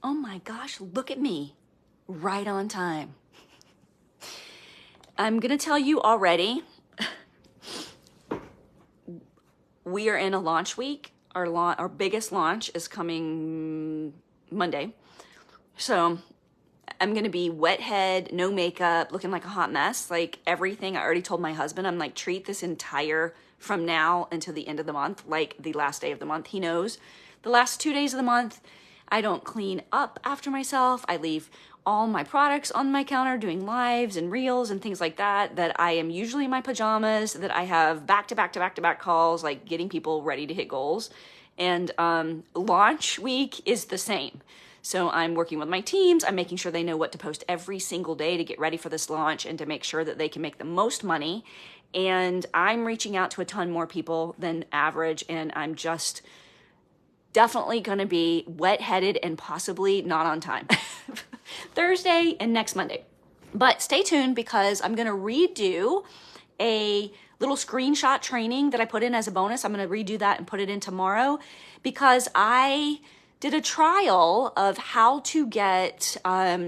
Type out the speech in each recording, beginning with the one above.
Oh my gosh, look at me. Right on time. I'm gonna tell you already, we are in a launch week. Our biggest launch is coming Monday. So I'm gonna be wet head, no makeup, looking like a hot mess. Like everything, I already told my husband, I'm like, treat this entire from now until the end of the month, like the last day of the month. He knows the last 2 days of the month, I don't clean up after myself. I leave all my products on my counter doing lives and reels and things like that, that I am usually in my pajamas, that I have back to back to back to back calls, like getting people ready to hit goals. And launch week is the same. So I'm working with my teams. I'm making sure they know what to post every single day to get ready for this launch and to make sure that they can make the most money. And I'm reaching out to a ton more people than average. And I'm just definitely going to be wet-headed and possibly not on time Thursday and next Monday. But stay tuned because I'm going to redo a little screenshot training that I put in as a bonus. I'm going to redo that and put it in tomorrow because I did a trial of how to get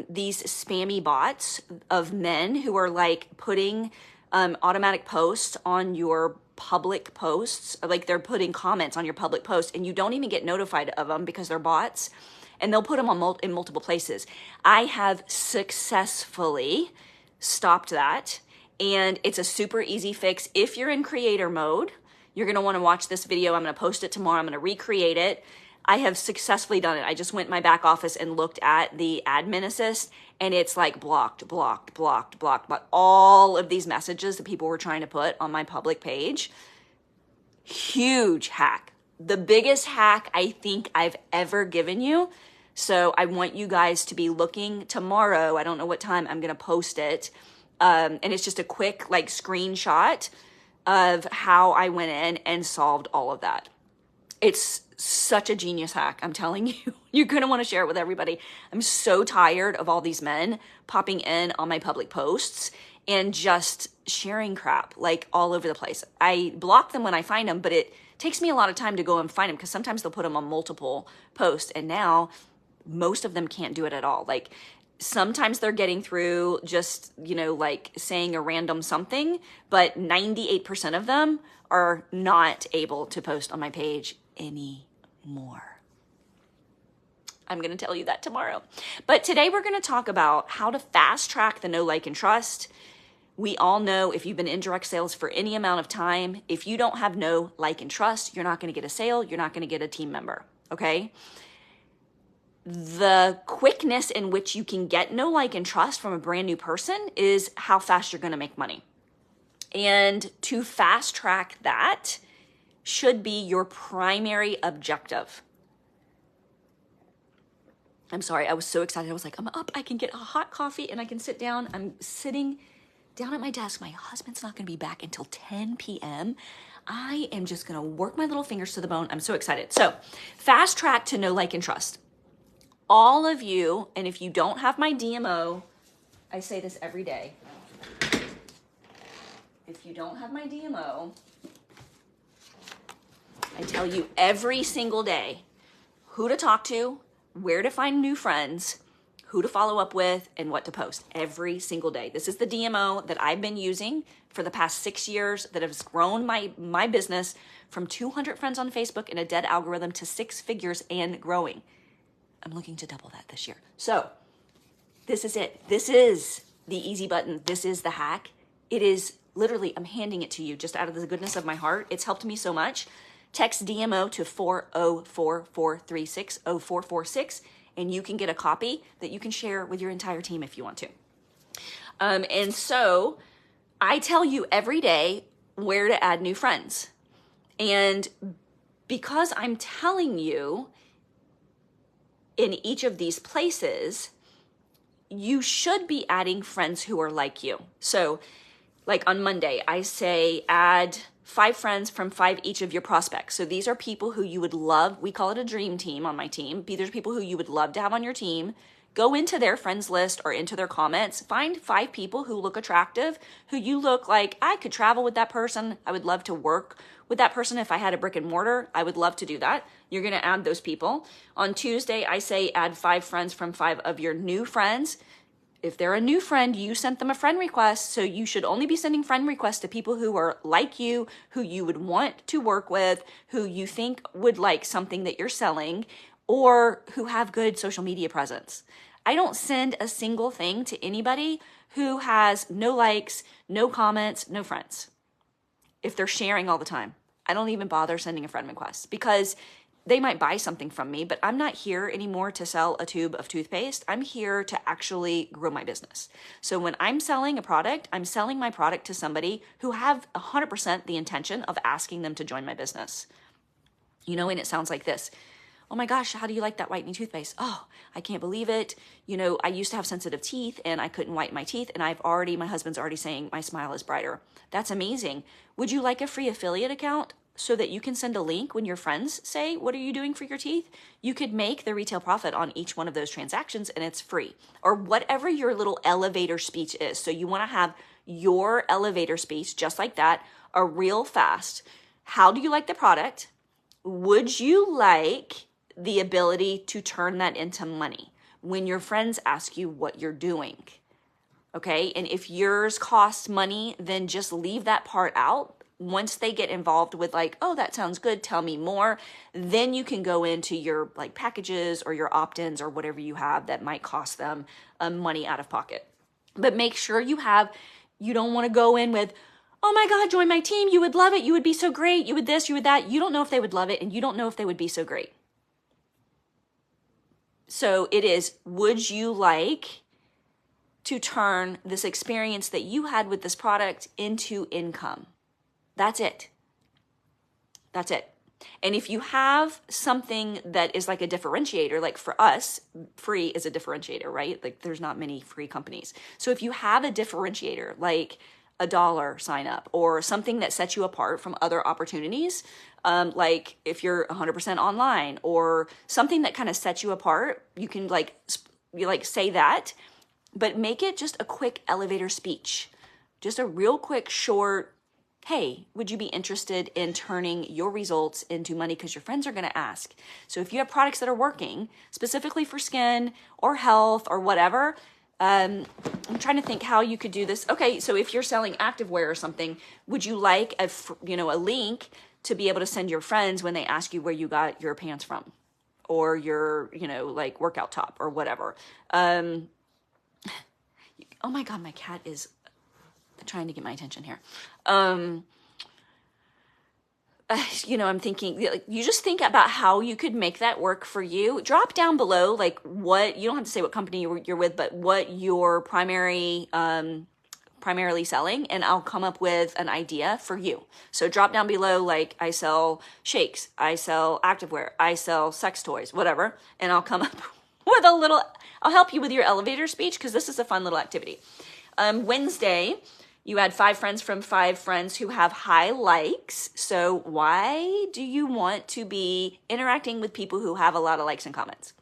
these spammy bots of men who are like putting automatic posts on your public posts, like they're putting comments on your public posts and you don't even get notified of them because they're bots, and they'll put them on in multiple places. I have successfully stopped that, and it's a super easy fix. If you're in creator mode, you're going to want to watch this video. I'm going to post it tomorrow. I'm going to recreate it. I have successfully done it. I just went in my back office and looked at the admin assist, and it's like blocked, all of these messages that people were trying to put on my public page. Huge hack. The biggest hack I think I've ever given you. So I want you guys to be looking tomorrow. I don't know what time I'm going to post it. And it's just a quick like screenshot of how I went in and solved all of that. It's such a genius hack. I'm telling you, you're going to want to share it with everybody. I'm so tired of all these men popping in on my public posts and just sharing crap like all over the place. I block them when I find them, but it takes me a lot of time to go and find them because sometimes they'll put them on multiple posts. And now most of them can't do it at all. Like sometimes they're getting through just, like saying a random something, but 98% of them are not able to post on my page anymore. I'm going to tell you that tomorrow. But today we're going to talk about how to fast track the know, like, and trust. We all know if you've been in direct sales for any amount of time, if you don't have know, like, and trust, you're not going to get a sale. You're not going to get a team member. Okay. The quickness in which you can get know, like, and trust from a brand new person is how fast you're going to make money. And to fast track that should be your primary objective. I'm sorry, I was so excited. I was like, I'm up, I can get a hot coffee and I can sit down. I'm sitting down at my desk. My husband's not gonna be back until 10 p.m. I am just gonna work my little fingers to the bone. I'm so excited. So fast track to know, like, and trust. All of you, and if you don't have my DMO, I say this every day. If you don't have my DMO, I tell you every single day who to talk to, where to find new friends, who to follow up with, and what to post every single day. This is the DMO that I've been using for the past 6 years that has grown my business from 200 friends on Facebook and a dead algorithm to 6 figures and growing. I'm looking to double that this year. So this is it. This is the easy button. This is the hack. It is literally, I'm handing it to you just out of the goodness of my heart. It's helped me so much. Text DMO to 404-436-0446, and you can get a copy that you can share with your entire team if you want to. And so I tell you every day where to add new friends. And because I'm telling you in each of these places, you should be adding friends who are like you. So like on Monday, I say add 5 friends from 5 each of your prospects. So these are people who you would love. We call it a dream team on my team. These are people who you would love to have on your team. Go into their friends list or into their comments, find 5 people who look attractive, who you look like, I could travel with that person. I would love to work with that person. If I had a brick and mortar, I would love to do that. You're going to add those people. On Tuesday, I say add 5 friends from 5 of your new friends. If they're a new friend, you sent them a friend request, so you should only be sending friend requests to people who are like you, who you would want to work with, who you think would like something that you're selling, or who have good social media presence. I don't send a single thing to anybody who has no likes, no comments, no friends. If they're sharing all the time, I don't even bother sending a friend request, because they might buy something from me, but I'm not here anymore to sell a tube of toothpaste. I'm here to actually grow my business. So when I'm selling a product, I'm selling my product to somebody who have 100% the intention of asking them to join my business. You know, and it sounds like this. Oh my gosh, how do you like that whitening toothpaste? Oh, I can't believe it. You know, I used to have sensitive teeth and I couldn't whiten my teeth, and my husband's already saying my smile is brighter. That's amazing. Would you like a free affiliate account so that you can send a link when your friends say, what are you doing for your teeth? You could make the retail profit on each one of those transactions, and it's free. Or whatever your little elevator speech is. So you want to have your elevator speech just like that, a real fast. How do you like the product? Would you like the ability to turn that into money when your friends ask you what you're doing? Okay, and if yours costs money, then just leave that part out. Once they get involved with like, oh, that sounds good, tell me more, then you can go into your like packages or your opt-ins or whatever you have that might cost them money out of pocket. But make sure you don't want to go in with, oh my God, join my team, you would love it, you would be so great, you would this, you would that. You don't know if they would love it, and you don't know if they would be so great. So it is, would you like to turn this experience that you had with this product into income? That's it. That's it. And if you have something that is like a differentiator, like for us, free is a differentiator, right? Like there's not many free companies. So if you have a differentiator, like $1 sign up or something that sets you apart from other opportunities, like if you're 100% online or something that kind of sets you apart, you can say that, but make it just a quick elevator speech, just a real quick, short, hey, would you be interested in turning your results into money? Because your friends are going to ask. So if you have products that are working specifically for skin or health or whatever, I'm trying to think how you could do this. Okay, so if you're selling activewear or something, would you like a link to be able to send your friends when they ask you where you got your pants from or your, like workout top or whatever? Oh my God, my cat is trying to get my attention here. I'm thinking, you just think about how you could make that work for you. Drop down below, like what, you don't have to say what company you're with, but what you're primarily selling, and I'll come up with an idea for you. So drop down below, like I sell shakes, I sell activewear, I sell sex toys, whatever, and I'll come up with I'll help you with your elevator speech, because this is a fun little activity. Wednesday, you add 5 friends from 5 friends who have high likes. So why do you want to be interacting with people who have a lot of likes and comments?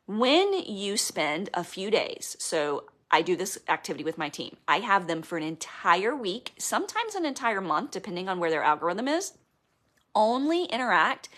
When you spend a few days, so I do this activity with my team. I have them for an entire week, sometimes an entire month, depending on where their algorithm is, only interact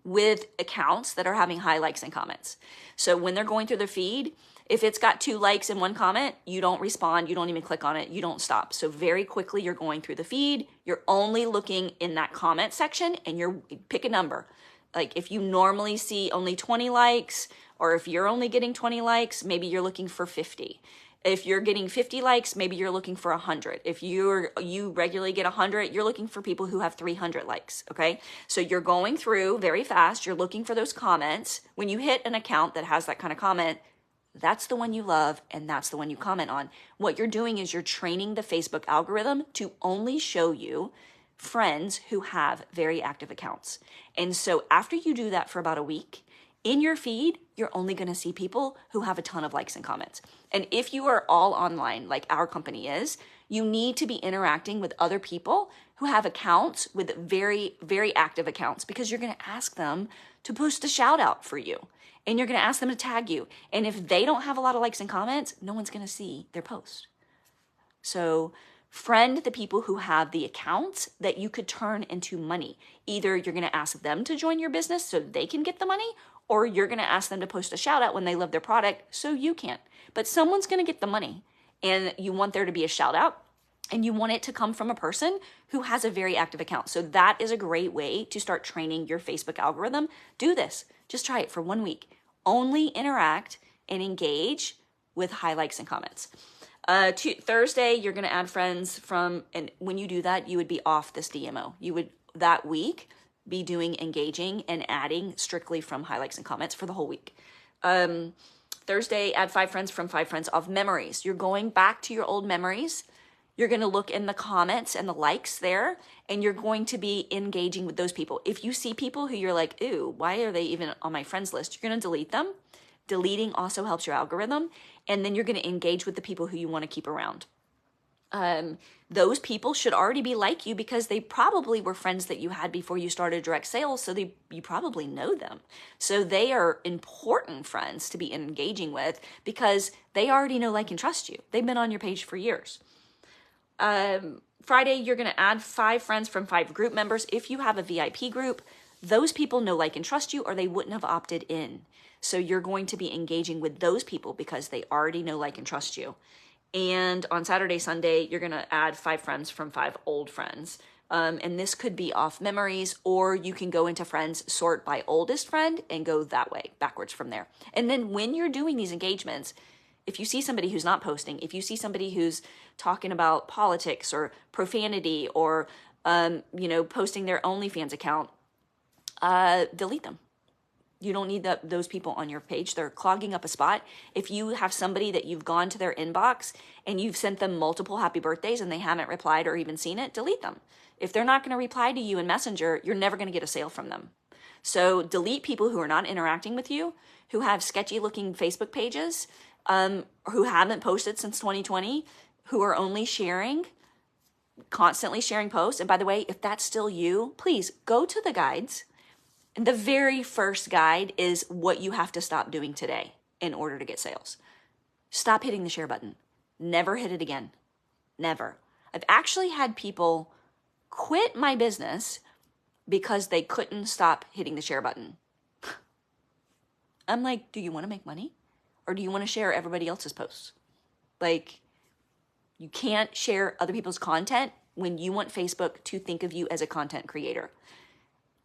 with accounts that are having high likes and comments. So when they're going through their feed, if it's got 2 likes and 1 comment, you don't respond, you don't even click on it, you don't stop. So very quickly you're going through the feed, you're only looking in that comment section, and pick a number. Like if you normally see only 20 likes, or if you're only getting 20 likes, maybe you're looking for 50. If you're getting 50 likes, maybe you're looking for 100. If you regularly get 100, you're looking for people who have 300 likes, okay? So you're going through very fast, you're looking for those comments. When you hit an account that has that kind of comment, that's the one you love, and that's the one you comment on. What you're doing is you're training the Facebook algorithm to only show you friends who have very active accounts. And so after you do that for about a week, In your feed, you're only going to see people who have a ton of likes and comments. And if you are all online, like our company is, you need to be interacting with other people who have accounts with very, very active accounts, because you're going to ask them to post a shout out for you, and you're going to ask them to tag you. And if they don't have a lot of likes and comments, no one's going to see their post. So friend the people who have the accounts that you could turn into money. Either you're going to ask them to join your business so they can get the money, or you're going to ask them to post a shout out when they love their product so you can. But someone's going to get the money, and you want there to be a shout out, and you want it to come from a person who has a very active account. So that is a great way to start training your Facebook algorithm. Do this. Just try it for 1 week. Only interact and engage with high likes and comments. Thursday, you're going to add friends from, and when you do that, you would be off this DMO. You would that week be doing engaging and adding strictly from high likes and comments for the whole week. Thursday, add 5 friends from 5 friends of memories. You're going back to your old memories. You're going to look in the comments and the likes there, and you're going to be engaging with those people. If you see people who you're like, ooh, why are they even on my friends list? You're going to delete them. Deleting also helps your algorithm. And then you're going to engage with the people who you want to keep around. Those people should already be like you, because they probably were friends that you had before you started direct sales. So you probably know them. So they are important friends to be engaging with, because they already know, like, and trust you. They've been on your page for years. Friday, you're going to add 5 friends from 5 group members. If you have a VIP group, those people know, like, and trust you, or they wouldn't have opted in. So you're going to be engaging with those people because they already know, like, and trust you. And on Saturday, Sunday, you're going to add 5 friends from 5 old friends. And this could be off memories, or you can go into friends, sort by oldest friend, and go that way, backwards from there. And then when you're doing these engagements, if you see somebody who's not posting, if you see somebody who's talking about politics or profanity, or, posting their OnlyFans account, delete them. You don't need those people on your page. They're clogging up a spot. If you have somebody that you've gone to their inbox and you've sent them multiple happy birthdays and they haven't replied or even seen it, delete them. If they're not going to reply to you in Messenger, you're never going to get a sale from them. So delete people who are not interacting with you, who have sketchy looking Facebook pages, who haven't posted since 2020, who are only constantly sharing posts. And by the way, if that's still you, please go to the guides. And the very first guide is what you have to stop doing today in order to get sales. Stop hitting the share button. Never hit it again. Never. I've actually had people quit my business because they couldn't stop hitting the share button. I'm like, do you want to make money? Or do you want to share everybody else's posts? Like, you can't share other people's content when you want Facebook to think of you as a content creator.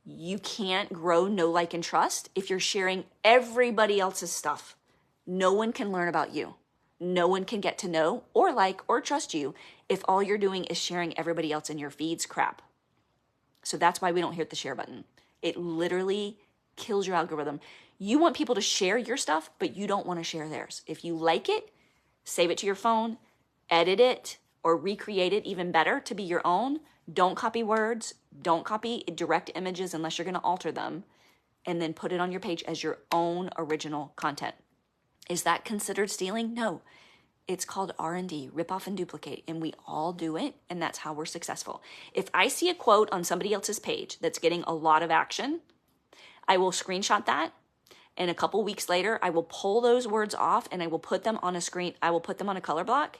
You can't grow know, like, and trust if you're sharing everybody else's stuff. No one can learn about you. No one can get to know or like or trust you if all you're doing is sharing everybody else in your feed's crap. So that's why we don't hit the share button. It literally kills your algorithm. You want people to share your stuff, but you don't want to share theirs. If you like it, save it to your phone, edit it, or recreate it even better to be your own. Don't copy words. Don't copy direct images unless you're going to alter them, and then put it on your page as your own original content. Is that considered stealing? No. It's called R&D, rip off and duplicate, and we all do it, and that's how we're successful. If I see a quote on somebody else's page that's getting a lot of action, I will screenshot that, and a couple weeks later, I will pull those words off and I will put them on a screen. I will put them on a color block,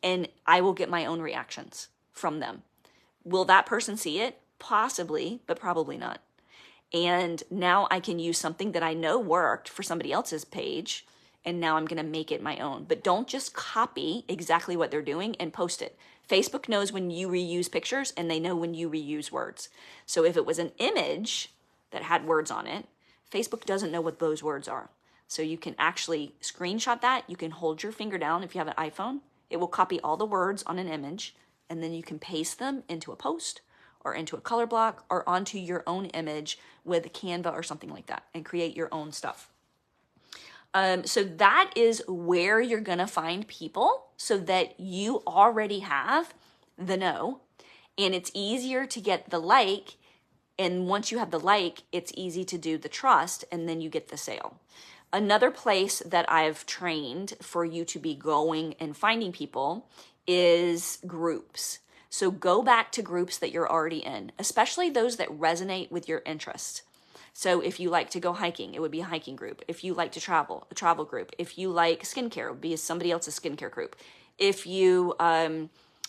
and I will get my own reactions from them. Will that person see it? Possibly, but probably not. And now I can use something that I know worked for somebody else's page, and now I'm going to make it my own. But don't just copy exactly what they're doing and post it. Facebook knows when you reuse pictures, and they know when you reuse words. So if it was an image that had words on it, Facebook doesn't know what those words are. So you can actually screenshot that. You can hold your finger down if you have an iPhone. It will copy all the words on an image, and then you can paste them into a post or into a color block or onto your own image with Canva or something like that, and create your own stuff. So that is where you're going to find people, so that you already have the know, and it's easier to get the like And once you have the like, it's easy to do the trust, and then you get the sale. Another place that I've trained for you to be going and finding people is groups. So go back to groups that you're already in, especially those that resonate with your interests. So if you like to go hiking, it would be a hiking group. If you like to travel, a travel group. If you like skincare, it would be somebody else's skincare group. If you,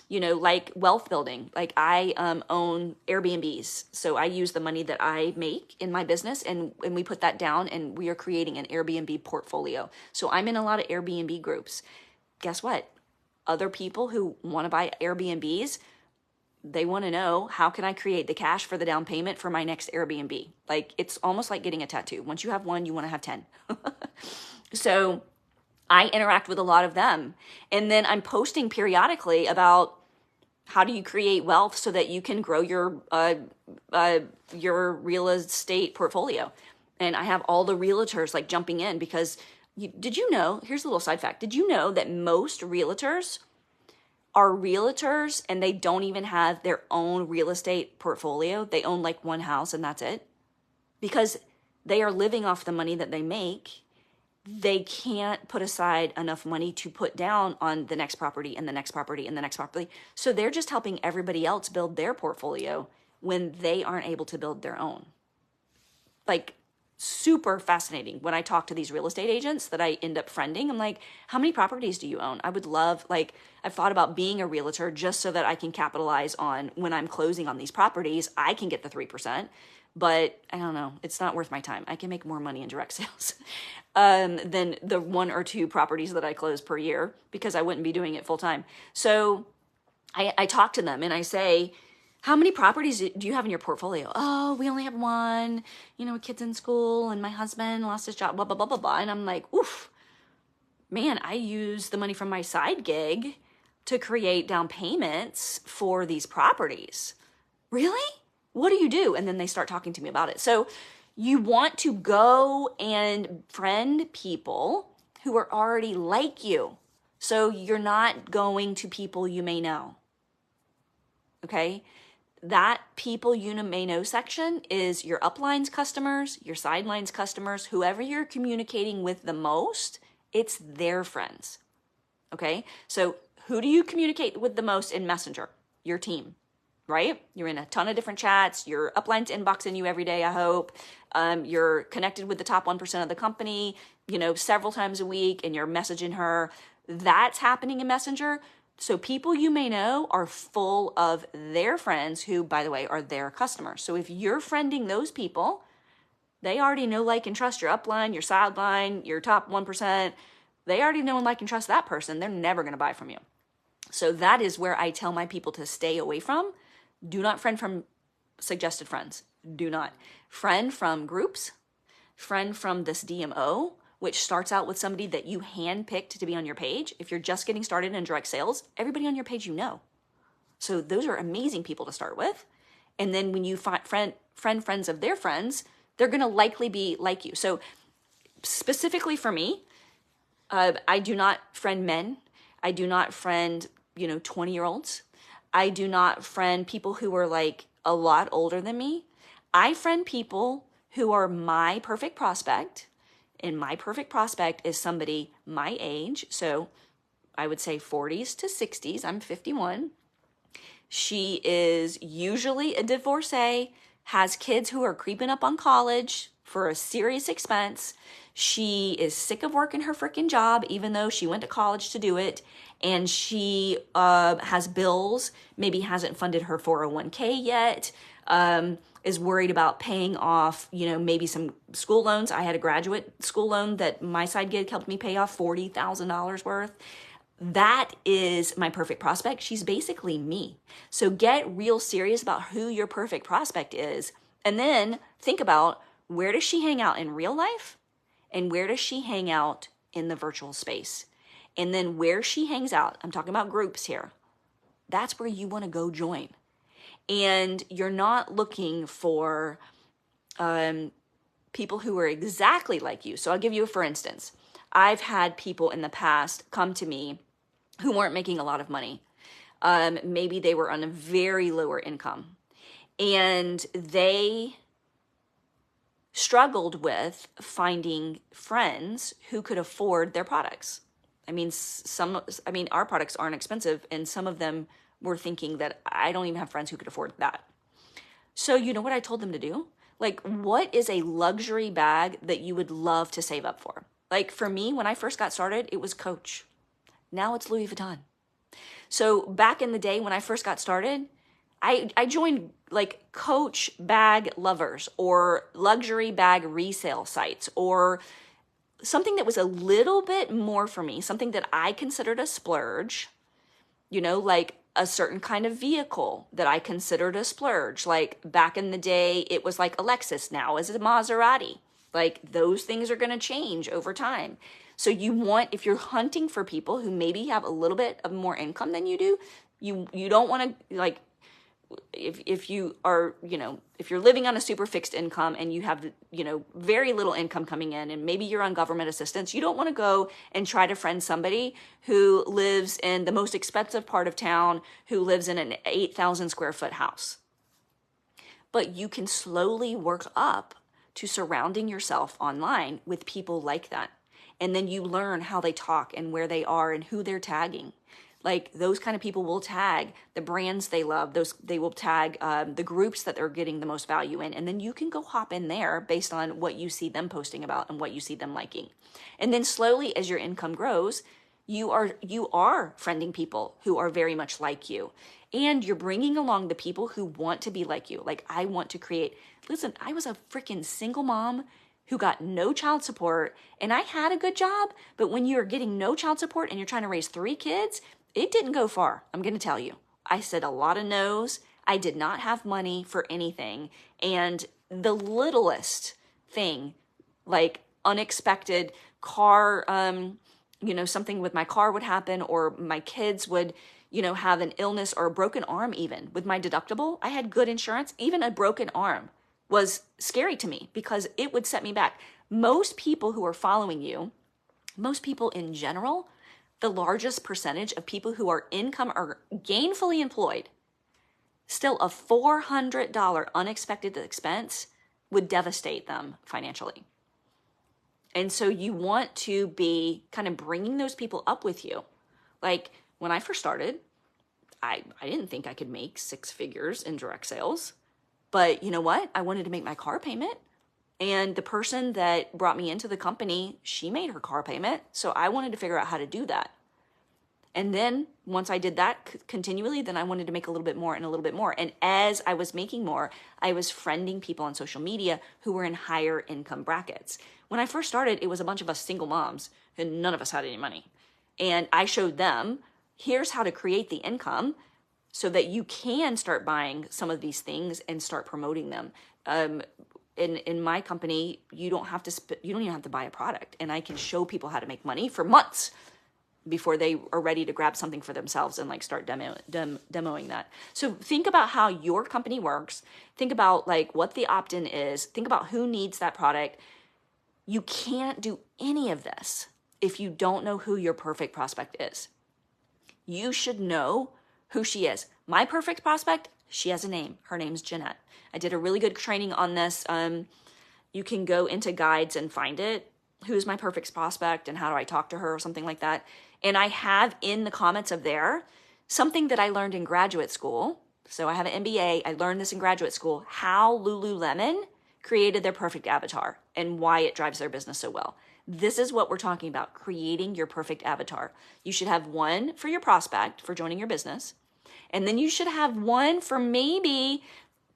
like wealth building, like I own Airbnbs. So I use the money that I make in my business and we put that down and we are creating an Airbnb portfolio. So I'm in a lot of Airbnb groups. Guess what? Other people who want to buy Airbnbs, they want to know, how can I create the cash for the down payment for my next Airbnb? Like, it's almost like getting a tattoo. Once you have one, you want to have 10. So I interact with a lot of them. And then I'm posting periodically about how do you create wealth so that you can grow your real estate portfolio. And I have all the realtors like jumping in because did you know, here's a little side fact. Did you know that most realtors are realtors and they don't even have their own real estate portfolio? They own like one house and that's it. Because they are living off the money that they make. They can't put aside enough money to put down on the next property and the next property and the next property. So they're just helping everybody else build their portfolio when they aren't able to build their own. Like, super fascinating. When I talk to these real estate agents that I end up friending, I'm like, how many properties do you own? I would love, like, I've thought about being a realtor just so that I can capitalize on when I'm closing on these properties, I can get the 3%, but I don't know, it's not worth my time. I can make more money in direct sales than the 1 or 2 properties that I close per year because I wouldn't be doing it full time. So I talk to them and I say, how many properties do you have in your portfolio? Oh, we only have 1, kids in school and my husband lost his job, blah, blah, blah, blah, blah. And I'm like, oof, man, I use the money from my side gig to create down payments for these properties. Really? What do you do? And then they start talking to me about it. So you want to go and friend people who are already like you. So you're not going to people you may know. Okay? That people you may know section is your uplines customers, your sidelines customers, whoever you're communicating with the most, it's their friends. Okay? So who do you communicate with the most in Messenger? Your team, right? You're in a ton of different chats. Your uplines inboxing you every day, I hope. You're connected with the top 1% of the company, several times a week, and you're messaging her. That's happening in Messenger. So people you may know are full of their friends who, by the way, are their customers. So if you're friending those people, they already know, like, and trust your upline, your sideline, your top 1%. They already know and like and trust that person. They're never going to buy from you. So that is where I tell my people to stay away from. Do not friend from suggested friends. Do not. Friend from groups. Friend from this DMO, which starts out with somebody that you handpicked to be on your page. If you're just getting started in direct sales, everybody on your page you know. So those are amazing people to start with. And then when you find friends of their friends, they're going to likely be like you. So specifically for me, I do not friend men. I do not friend, 20-year-olds. I do not friend people who are like a lot older than me. I friend people who are my perfect prospect. And my perfect prospect is somebody my age. So I would say 40s to 60s. I'm 51. She is usually a divorcee, has kids who are creeping up on college for a serious expense. She is sick of working her freaking job, even though she went to college to do it. And she has bills, maybe hasn't funded her 401k yet, is worried about paying off, maybe some school loans. I had a graduate school loan that my side gig helped me pay off $40,000 worth. That is my perfect prospect. She's basically me. So get real serious about who your perfect prospect is. And then think about, where does she hang out in real life? And where does she hang out in the virtual space? And then where she hangs out, I'm talking about groups here, that's where you want to go join. And you're not looking for people who are exactly like you. So I'll give you a for instance. I've had people in the past come to me who weren't making a lot of money. Maybe they were on a very lower income. and they struggled with finding friends who could afford their products. I mean, our products aren't expensive, and some of them were thinking that I don't even have friends who could afford that. So you know what I told them to do? Like, what is a luxury bag that you would love to save up for? Like for me, when I first got started, it was Coach. Now it's Louis Vuitton. So back in the day when I first got started, I joined like Coach bag lovers or luxury bag resale sites or something that was a little bit more for me, something that I considered a splurge, like a certain kind of vehicle that I considered a splurge. Like back in the day, it was like a Lexus, now is a Maserati. Like those things are going to change over time. So if you're hunting for people who maybe have a little bit of more income than you do, you don't want to like, if you are, if you're living on a super fixed income and you have, very little income coming in and maybe you're on government assistance, you don't want to go and try to friend somebody who lives in the most expensive part of town, who lives in an 8,000 square foot house. But you can slowly work up to surrounding yourself online with people like that. And then you learn how they talk and where they are and who they're tagging. Like those kind of people will tag the brands they love. They will tag the groups that they're getting the most value in. And then you can go hop in there based on what you see them posting about and what you see them liking. And then slowly as your income grows, you are friending people who are very much like you. And you're bringing along the people who want to be like you. Like I want to create, listen, I was a freaking single mom who got no child support and I had a good job. But when you're getting no child support and you're trying to raise 3 kids, it didn't go far, I'm going to tell you. I said a lot of no's. I did not have money for anything. And the littlest thing, like unexpected car, something with my car would happen, or my kids would, have an illness or a broken arm even. With my deductible, I had good insurance. Even a broken arm was scary to me because it would set me back. Most people who are following you, most people in general, the largest percentage of people who are income or gainfully employed, still a $400 unexpected expense would devastate them financially. And so you want to be kind of bringing those people up with you. Like when I first started, I didn't think I could make 6 figures in direct sales. But you know what? I wanted to make my car payment. And the person that brought me into the company, she made her car payment. So I wanted to figure out how to do that. And then once I did that continually, then I wanted to make a little bit more and a little bit more. And as I was making more, I was friending people on social media who were in higher income brackets. When I first started, it was a bunch of us single moms and none of us had any money. And I showed them, here's how to create the income so that you can start buying some of these things and start promoting them. In my company, you don't even have to buy a product, and I can show people how to make money for months before they are ready to grab something for themselves and like start demoing that. So think about how your company works. Think about like what the opt-in is. Think about who needs that product. You can't do any of this if you don't know who your perfect prospect is. You should know who she is. My perfect prospect, she has a name. Her name's Jeanette. I did a really good training on this. You can go into guides and find it. Who's my perfect prospect and how do I talk to her or something like that. And I have in the comments of there something that I learned in graduate school. So I have an MBA. I learned this in graduate school, how Lululemon created their perfect avatar and why it drives their business so well. This is what we're talking about, creating your perfect avatar. You should have one for your prospect for joining your business. And then you should have one for maybe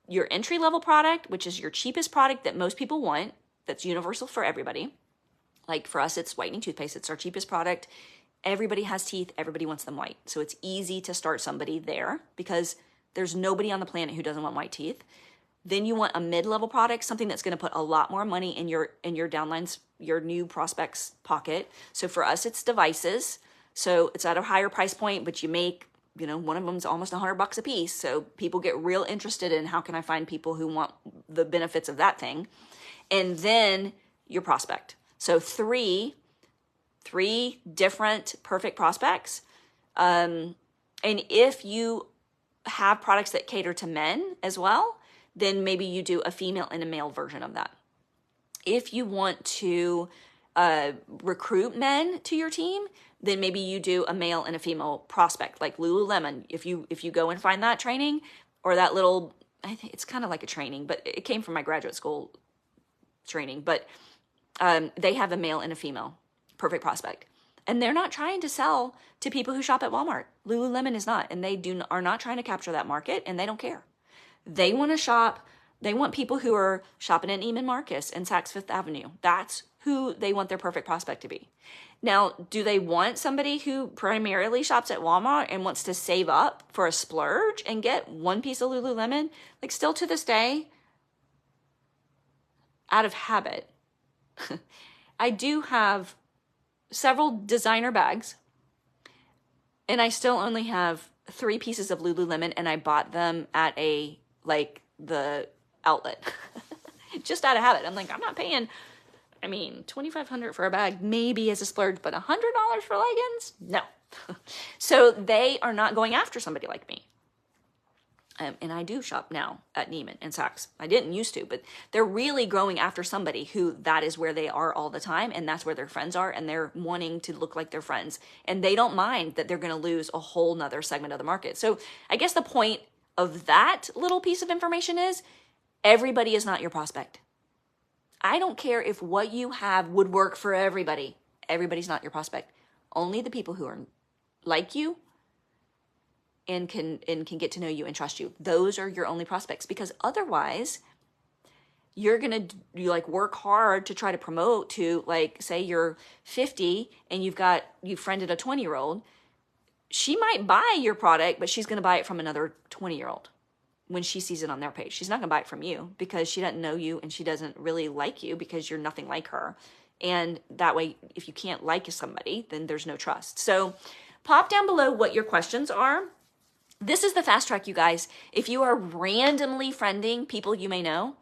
your entry-level product, which is your cheapest product that most people want, that's universal for everybody. Like for us, it's whitening toothpaste. It's our cheapest product. Everybody has teeth. Everybody wants them white. So it's easy to start somebody there because there's nobody on the planet who doesn't want white teeth. Then you want a mid-level product, something that's going to put a lot more money in your downlines, your new prospects' pocket. So for us, it's devices. So it's at a higher price point, but you make, one of them's almost $100 a piece. So people get real interested in how can I find people who want the benefits of that thing. And then your prospect. So three different perfect prospects. And if you have products that cater to men as well, then maybe you do a female and a male version of that. If you want to recruit men to your team, then maybe you do a male and a female prospect, like Lululemon. If you go and find that training, or that little, I think it's kind of like a training, but it came from my graduate school training, but they have a male and a female perfect prospect. And they're not trying to sell to people who shop at Walmart. Lululemon is not, and they are not trying to capture that market, and they don't care. They want to shop. They want people who are shopping at Neiman Marcus and Saks Fifth Avenue. That's who they want their perfect prospect to be. Now, do they want somebody who primarily shops at Walmart and wants to save up for a splurge and get one piece of Lululemon? Like, still to this day, out of habit, I do have several designer bags, and I still only have 3 pieces of Lululemon, and I bought them at the outlet. Just out of habit. I'm like, I'm not paying, $2,500 for a bag, maybe as a splurge, but $100 for leggings? No. So they are not going after somebody like me. And I do shop now at Neiman and Saks. I didn't used to, but they're really going after somebody who that is where they are all the time, and that's where their friends are, and they're wanting to look like their friends. And they don't mind that they're going to lose a whole nother segment of the market. So I guess the point of that little piece of information is everybody is not your prospect. I don't care if what you have would work for everybody. Everybody's not your prospect. Only the people who are like you and can get to know you and trust you. Those are your only prospects, because otherwise you're going to work hard to try to promote to, say you're 50 and you've friended a 20-year-old. She might buy your product, but she's going to buy it from another 20-year-old when she sees it on their page. She's not going to buy it from you because she doesn't know you and she doesn't really like you because you're nothing like her. And that way, if you can't like somebody, then there's no trust. So pop down below what your questions are. This is the fast track, you guys. If you are randomly friending people you may know,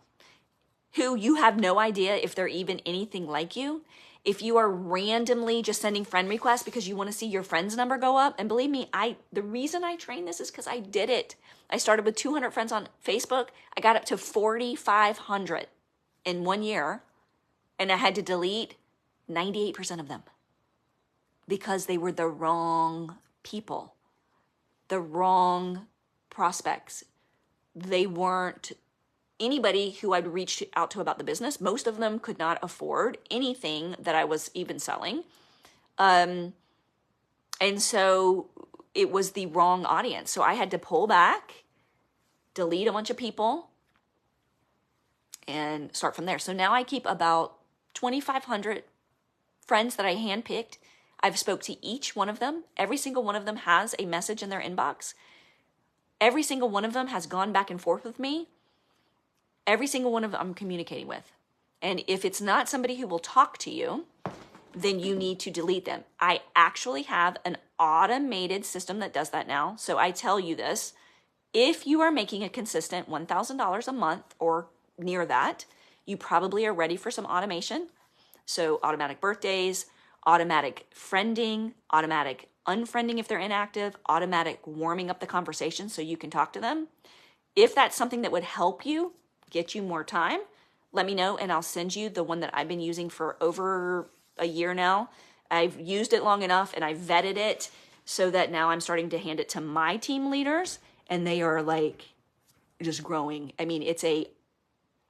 who you have no idea if they're even anything like you, if you are randomly just sending friend requests because you want to see your friend's number go up, and believe me, the reason I train this is because I did it. I started with 200 friends on Facebook. I got up to 4,500 in 1 year, and I had to delete 98% of them because they were the wrong people. The wrong prospects. They weren't anybody who I'd reached out to about the business. Most of them could not afford anything that I was even selling. And so it was the wrong audience. So I had to pull back, delete a bunch of people, and start from there. So now I keep about 2,500 friends that I handpicked. I've spoke to each one of them. Every single one of them has a message in their inbox. Every single one of them has gone back and forth with me. Every single one of them I'm communicating with. And if it's not somebody who will talk to you, then you need to delete them. I actually have an automated system that does that now. So I tell you this, if you are making a consistent $1,000 a month or near that, you probably are ready for some automation. So automatic birthdays, automatic friending, automatic unfriending if they're inactive, automatic warming up the conversation so you can talk to them. If that's something that would help you get you more time, let me know and I'll send you the one that I've been using for over a year now. I've used it long enough and I vetted it so that now I'm starting to hand it to my team leaders and they are just growing. It's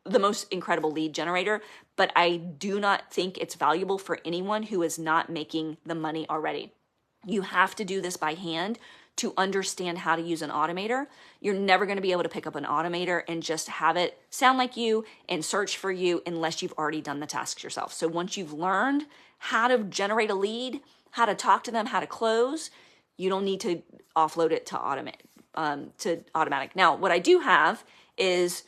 the most incredible lead generator, but I do not think it's valuable for anyone who is not making the money already. You have to do this by hand to understand how to use an automator. You're never going to be able to pick up an automator and just have it sound like you and search for you unless you've already done the tasks yourself. So once you've learned how to generate a lead, how to talk to them, how to close, you don't need to offload it to automatic. Now, what I do have is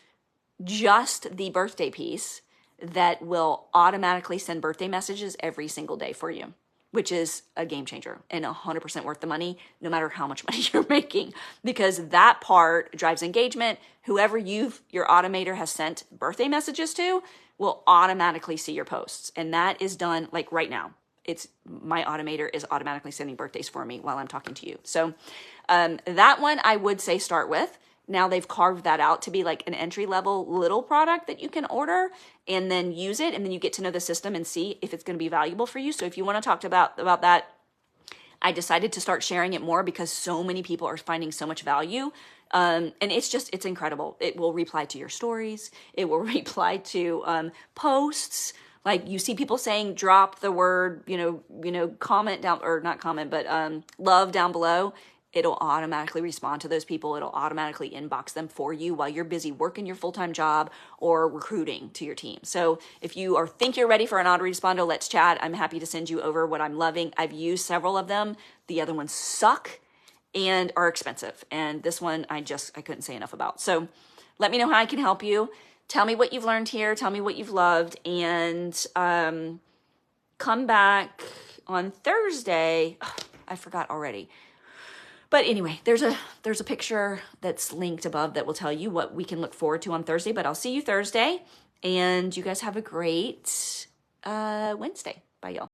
just the birthday piece that will automatically send birthday messages every single day for you, which is a game changer and 100% worth the money, no matter how much money you're making, because that part drives engagement. Whoever your automator has sent birthday messages to will automatically see your posts. And that is done right now. My automator is automatically sending birthdays for me while I'm talking to you. So that one I would say start with. now they've carved that out to be like an entry level little product that you can order and then use it, and then you get to know the system and see if it's going to be valuable for you. So if you want to talk about that, I decided to start sharing it more because so many people are finding so much value. And it's incredible. It will reply to your stories. It will reply to posts. Like you see people saying, drop the word, comment down, or not comment, but love down below. It'll automatically respond to those people. It'll automatically inbox them for you while you're busy working your full-time job or recruiting to your team. So if you think you're ready for an autoresponder, let's chat. I'm happy to send you over what I'm loving. I've used several of them. The other ones suck and are expensive. And this one I couldn't say enough about. So let me know how I can help you. Tell me what you've learned here. Tell me what you've loved. And come back on Thursday. Oh, I forgot already. But anyway, there's a picture that's linked above that will tell you what we can look forward to on Thursday. But I'll see you Thursday. And you guys have a great Wednesday. Bye, y'all.